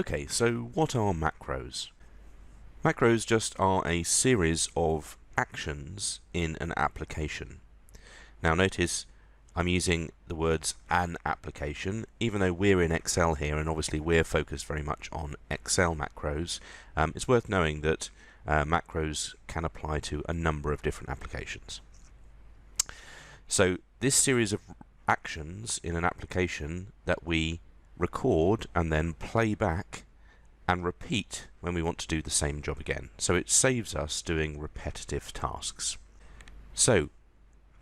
Okay, so what are macros? Macros just are a series of actions in an application. Now notice I'm using the words an application, even though we're in Excel here and obviously we're focused very much on Excel macros. It's worth knowing that macros can apply to a number of different applications. So this series of actions in an application that we record and then play back and repeat when we want to do the same job again. So it saves us doing repetitive tasks. So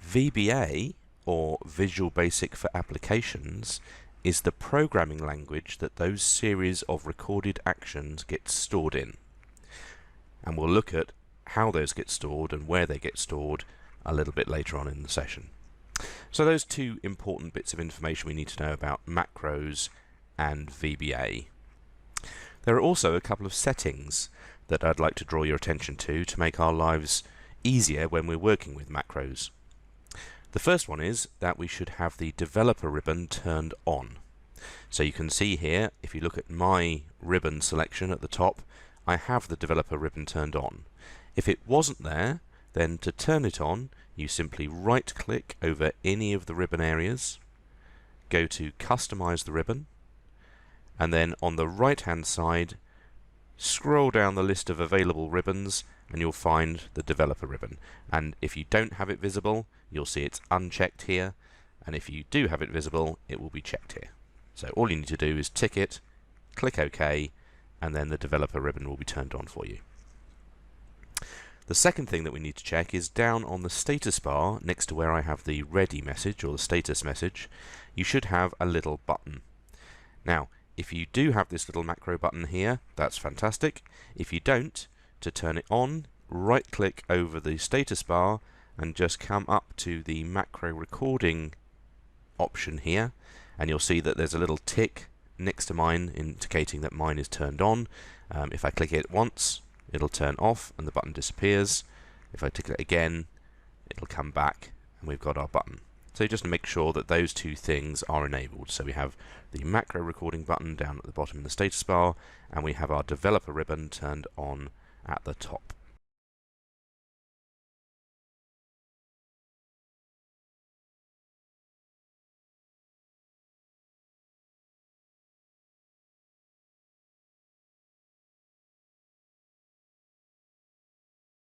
VBA, or Visual Basic for Applications, is the programming language that those series of recorded actions get stored in. And we'll look at how those get stored and where they get stored a little bit later on in the session. So those two important bits of information we need to know about macros and VBA. There are also a couple of settings that I'd like to draw your attention to make our lives easier when we're working with macros. The first one is that we should have the developer ribbon turned on. So you can see here, if you look at my ribbon selection at the top, I have the developer ribbon turned on. If it wasn't there, then to turn it on, you simply right-click over any of the ribbon areas, go to Customize the ribbon, and then on the right-hand side, scroll down the list of available ribbons and you'll find the developer ribbon. And if you don't have it visible, you'll see it's unchecked here, and if you do have it visible, it will be checked here. So all you need to do is tick it, click OK, and then the developer ribbon will be turned on for you. The second thing that we need to check is down on the status bar next to where I have the ready message or the status message, you should have a little button. Now, if you do have this little macro button here, that's fantastic. If you don't, to turn it on, right-click over the status bar and just come up to the macro recording option here, and you'll see that there's a little tick next to mine indicating that mine is turned on. If I click it once, it'll turn off and the button disappears. If I tick it again, it'll come back and we've got our button. So just to make sure that those two things are enabled. So we have the macro recording button down at the bottom of the status bar, and we have our developer ribbon turned on at the top.